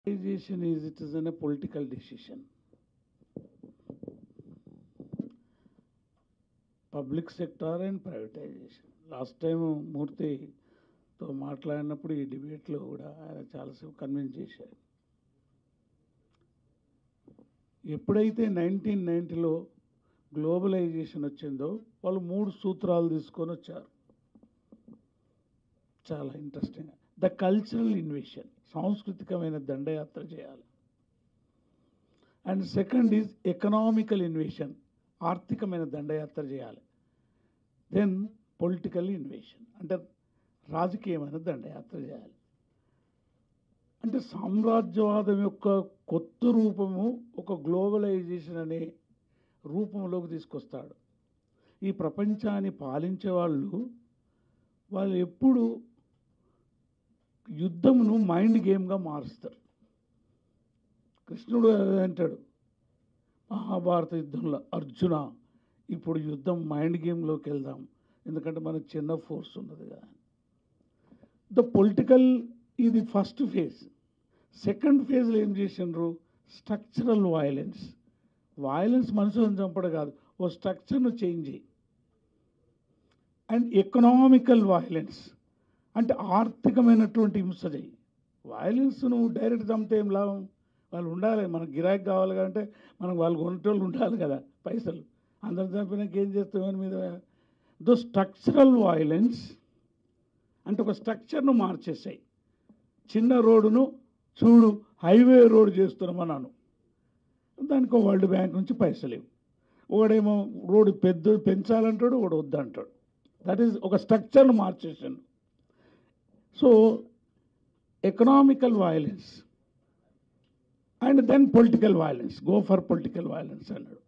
Privatization is it is a political decision. Public sector and privatization. Last time మూర్తితో మాట్లాడినప్పుడు ఈ డిబేట్లో కూడా ఆయన చాలాసేపు కన్విన్స్ చేశారు. ఎప్పుడైతే 1990లో గ్లోబలైజేషన్ వచ్చిందో వాళ్ళు 3 సూత్రాలు తీసుకొని వచ్చారు. చాలా ఇంట్రెస్టింగ్. ద కల్చరల్ ఇన్వేషన్, సాంస్కృతికమైన దండయాత్ర చేయాలి. And second is economical invasion, ఆర్థికమైన దండయాత్ర చేయాలి. దెన్ పొలిటికల్ ఇన్వేషన్, అంటే రాజకీయమైన దండయాత్ర చేయాలి. అంటే సామ్రాజ్యవాదం యొక్క కొత్త రూపము ఒక గ్లోబలైజేషన్ అనే రూపంలోకి తీసుకొస్తాడు. ఈ ప్రపంచాన్ని పాలించే వాళ్ళు ఎప్పుడు యుద్ధమును మైండ్ గేమ్గా మారుస్తారు. కృష్ణుడు అంటాడు మహాభారత యుద్ధంలో, అర్జున ఇప్పుడు యుద్ధం మైండ్ గేమ్లోకి వెళ్దాం, ఎందుకంటే మనకు చిన్న ఫోర్స్ ఉన్నది కదా. ద పొలిటికల్ ఇది ఫస్ట్ ఫేజ్. సెకండ్ ఫేజ్లో ఏం చేసినారు? Structural violence. వైలెన్స్ మనుషులను చంపడం కాదు, ఓ స్ట్రక్చర్ను చేంజ్ చేయి. అండ్ ఎకనామికల్ వైలెన్స్, అంటే ఆర్థికమైనటువంటి హింస చేయి. వైలెన్స్ నువ్వు డైరెక్ట్ చంపితే ఏం లాభం? వాళ్ళు ఉండాలి, మనకు గిరాకీ కావాలి అంటే మనకు వాళ్ళు కొనేటోళ్ళు ఉండాలి కదా, పైసలు. అందరు చంపినాక ఏం చేస్తామని మీద. దో స్ట్రక్చరల్ వైలెన్స్ అంటే ఒక స్ట్రక్చర్ను మార్చేసాయి. చిన్న రోడ్డును చూడు హైవే రోడ్ చేస్తున్నామన్నాను, దానికి వరల్డ్ బ్యాంక్ నుంచి పైసలు ఇవ్వు. ఒకడేమో రోడ్డు పెంచాలంటాడు, ఒకడు వద్దంటాడు. దట్ ఈస్ ఒక స్ట్రక్చర్ను మార్చేసాను. So economical violence and then political violence, go for political violence అన్నాడు.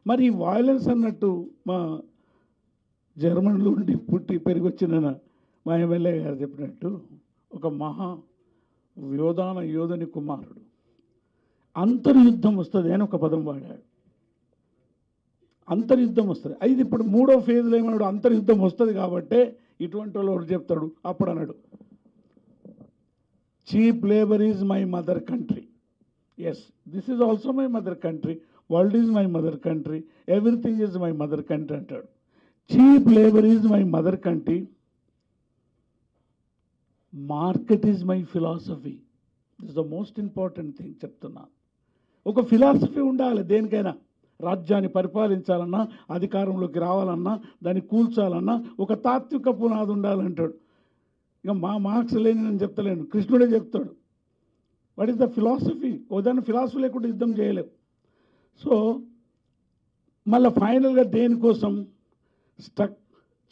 మరి ఈ వైలెన్స్ అన్నట్టు మా జర్మన్లో ఉండి పుట్టి పెరిగొచ్చిన మా ఎమ్మెల్యే గారు చెప్పినట్టు ఒక మహా యోధుని కుమారుడు అంతర్యుద్ధం వస్తుంది అని ఒక పదం వాడాడు. అంతర్యుద్ధం వస్తుంది. అయితే ఇప్పుడు 3వ ఫేజ్లో ఏమన్నాడు? అంతర్యుద్ధం వస్తుంది కాబట్టే ఇటువంటి వాళ్ళు చెప్తాడు. అప్పుడు అన్నాడు cheap labour is my mother country. Yes, this is also my mother country, world is my mother country, everything is my mother country అంటాడు. Cheap labour is my mother country, market is my philosophy. This the most important thing చెప్తున్నాను. ఒక philosophy ఉండాలి దేనికైనా. రాజ్యాన్ని పరిపాలించాలన్నా, అధికారంలోకి రావాలన్నా, దాన్ని కూల్చాలన్నా ఒక తాత్విక పునాది ఉండాలంటాడు. ఇక మార్క్స్ లేని నేను చెప్తలేను, కృష్ణుడే చెప్తాడు. What is the philosophy? దాన్ని ఫిలాసఫీ లేకుండా యుద్ధం చేయలేవు. సో మళ్ళీ ఫైనల్గా దేనికోసం?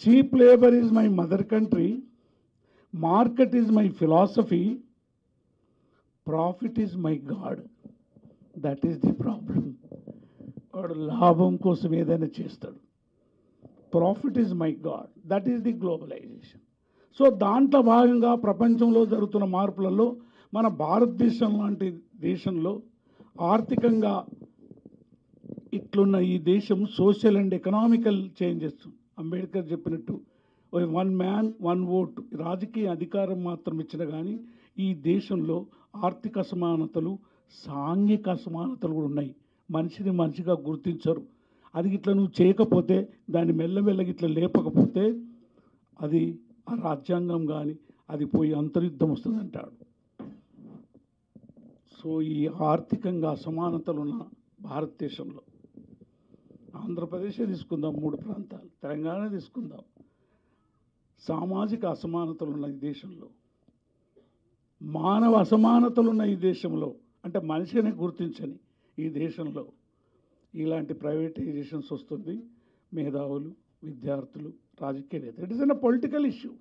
Cheap labour is my mother country, market is my philosophy, profit is my god. That is the problem. వాడు లాభం కోసం ఏదైనా చేస్తాడు. Profit is my god, that is the globalization. So దాంట్లో భాగంగా ప్రపంచంలో జరుగుతున్న మార్పులలో మన భారతదేశం లాంటి దేశంలో ఆర్థికంగా ఇట్లున్న ఈ దేశం social and economical changes, Ambedkar చెప్పినట్టు 1 మ్యాన్ 1 ఓట్ రాజకీయ అధికారం మాత్రం ఇచ్చిన కానీ ఈ దేశంలో ఆర్థిక అసమానతలు, సాంఘిక అసమానతలు కూడా ఉన్నాయి. మనిషిని మనిషిగా గుర్తించరు. అది ఇట్లా నువ్వు చేయకపోతే, దాన్ని మెల్లమెల్లగా ఇట్లా లేపకపోతే అది ఆ రాజ్యాంగం కానీ అది పోయి అంతర్యుద్ధం వస్తుందంటాడు. సో ఈ ఆర్థికంగా అసమానతలు ఉన్న భారతదేశంలో ఆంధ్రప్రదేశే తీసుకుందాం, 3 ప్రాంతాలు, తెలంగాణ తీసుకుందాం, సామాజిక అసమానతలు ఉన్న ఈ దేశంలో, మానవ అసమానతలు ఉన్న ఈ దేశంలో, అంటే మనిషిని గుర్తించని ఈ దేశంలో ఇలాంటి ప్రైవేటైజేషన్స్ వస్తుంది. మేధావులు, విద్యార్థులు, రాజకీయవేత్త. It is an political issue.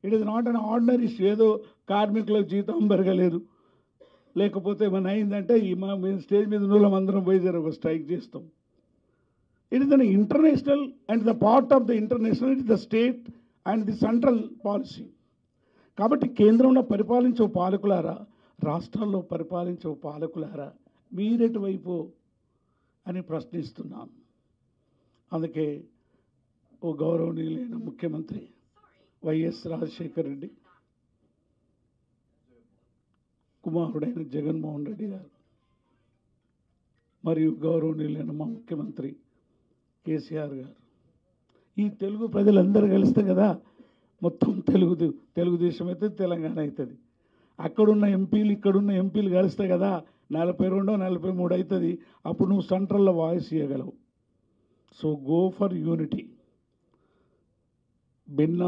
It is not an ordinary issue. ఏదో కార్మికులకు జీతం పెరగలేదు, లేకపోతే ఏమైనా అయిందంటే మేము స్టేజ్ మీద నూలం అందరం పోయి ఒక స్ట్రైక్ చేస్తాం. It is an international and the part of the international, it is the state and the central policy. కాబట్టి కేంద్రంలో పరిపాలించే పాలకులారా, రాష్ట్రాల్లో పరిపాలించే పాలకులారా, మీరెటువైపు అని ప్రశ్నిస్తున్నాం. అందుకే ఓ గౌరవనీయులైన ముఖ్యమంత్రి వైఎస్ రాజశేఖర్ రెడ్డి కుమారుడైన జగన్మోహన్ రెడ్డి గారు మరియు గౌరవనీయులైన మా ముఖ్యమంత్రి కేసీఆర్ గారు, ఈ తెలుగు ప్రజలందరూ కలిస్తే కదా మొత్తం తెలుగుదేశం అయితే తెలంగాణ అవుతుంది. అక్కడున్న ఎంపీలు ఇక్కడున్న ఎంపీలు కలిస్తే కదా 42 43 అవుతుంది. అప్పుడు నువ్వు సెంట్రల్లో వాయిస్ ఇవ్వగలవు. So go for unity. భిన్న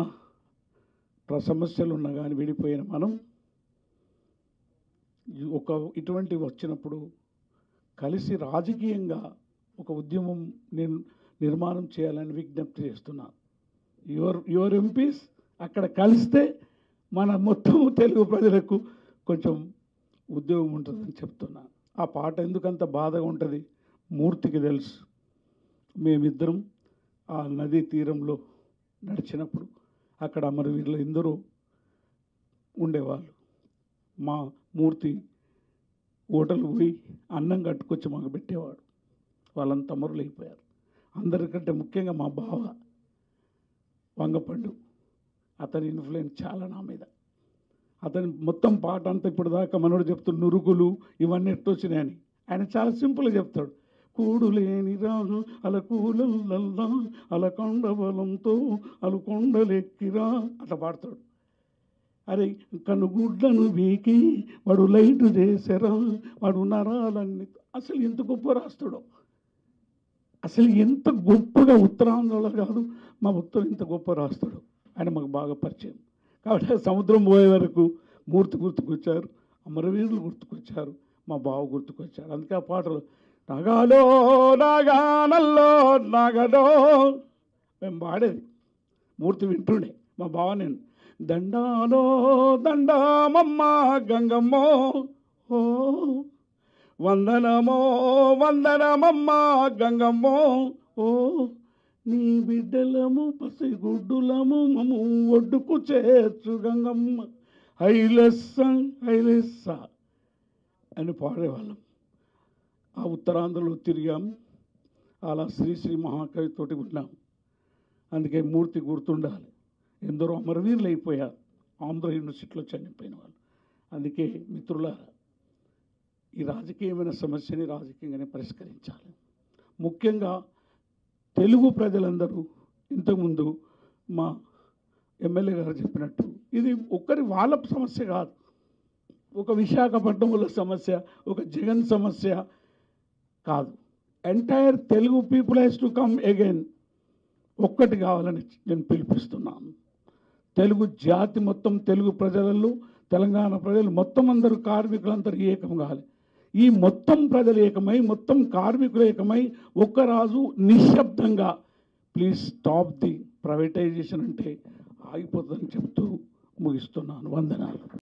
సమస్యలు ఉన్నా కానీ విడిపోయిన మనం ఇటువంటి వచ్చినప్పుడు కలిసి రాజకీయంగా ఒక ఉద్యమం నిర్మాణం చేయాలని విజ్ఞప్తి చేస్తున్నాను. యువర్ ఎంపీస్ అక్కడ కలిస్తే మన మొత్తం తెలుగు ప్రజలకు కొంచెం ఉద్యోగం ఉంటుందని చెప్తున్నాను. ఆ పాట ఎందుకంత బాధగా ఉంటుంది మూర్తికి తెలుసు. మేమిద్దరం ఆ నదీ తీరంలో నడిచినప్పుడు అక్కడ అమరవీరులు ఎందరో ఉండేవాళ్ళు. మా మూర్తి హోటల్కి పోయి అన్నం కట్టుకొచ్చి మాకు పెట్టేవాడు. వాళ్ళంతా అమరులు అయిపోయారు. అందరికంటే ముఖ్యంగా మా బావ వంగపండు, అతని ఇన్ఫ్లుయెన్స్ చాలా నా మీద. అతని మొత్తం పాట అంతా ఇప్పుడు దాకా మనోడు చెప్తాడు నురుగులు ఇవన్నీ ఎట్టొచ్చినాయని. ఆయన చాలా సింపుల్గా చెప్తాడు. కూడు లేని రాజు అలా కూలల్లా అలా కొండ బలంతో అలు కొండలెక్కిరా అట్లా పాడతాడు. అరే కనుగుడ్లను వీకి వాడు లైటు చేసారా, వాడు నరాలన్నీ. అసలు ఎంత గొప్ప రాస్తాడో, అసలు ఎంత గొప్పగా ఉత్తరాంధ్రలో కాదు మా ఉత్తరం ఇంత గొప్ప రాస్తాడు. ఆయన మాకు బాగా పరిచయం. కాబట్టి సముద్రం పోయే వరకు మూర్తి గుర్తుకొచ్చారు, అమరవీరులు గుర్తుకొచ్చారు, మా బావ గుర్తుకొచ్చారు. అందుకే ఆ పాటలు నగాలో నాగానల్లో నగలో మేము పాడేది. మూర్తి వింటుండే మా బావ నేను. దండాలో దండామమ్మ గంగమ్మో ఓ వందనమో వందనమమ్మ గంగమ్మో ఓ నీ బిడ్డలము పసిగుడ్డులము మము ఒడ్డుకు చేర్చు గంగమ్మ హైలెస్స హైలెస్స అని పాడేవాళ్ళం. ఆ ఉత్తరాంధ్రలో తిరిగాం. అలా శ్రీశ్రీ మహాకవితోటి ఉన్నాం. అందుకే మూర్తి గుర్తుండాలి. ఎందరో అమరవీరులు అయిపోయారు, ఆంధ్ర యూనివర్సిటీలో చనిపోయిన వాళ్ళు. అందుకే మిత్రులారా, ఈ రాజకీయమైన సమస్యని రాజకీయంగానే పరిష్కరించాలి. ముఖ్యంగా తెలుగు ప్రజలందరూ ఇంతకుముందు మా ఎమ్మెల్యే గారు చెప్పినట్టు ఇది వాళ్ళ సమస్య కాదు, ఒక విశాఖపట్నంలో సమస్య, ఒక జగన్ సమస్య కాదు. Entire Telugu people has to come again. ఒక్కటి కావాలని నేను పిలిపిస్తున్నాను. తెలుగు జాతి మొత్తం, తెలుగు ప్రజలలో తెలంగాణ ప్రజలు మొత్తం అందరూ కార్మికులందరూ ఏకం కావాలి. ఈ మొత్తం ప్రజలు ఏకమై, మొత్తం కార్మికులు ఏకమై ఒక్కరాజు నిశ్శబ్దంగా ప్లీజ్ స్టాప్ ది ప్రైవేటైజేషన్ అంటే ఆగిపోతుందని చెప్తూ ముగిస్తున్నాను. వందనాలు.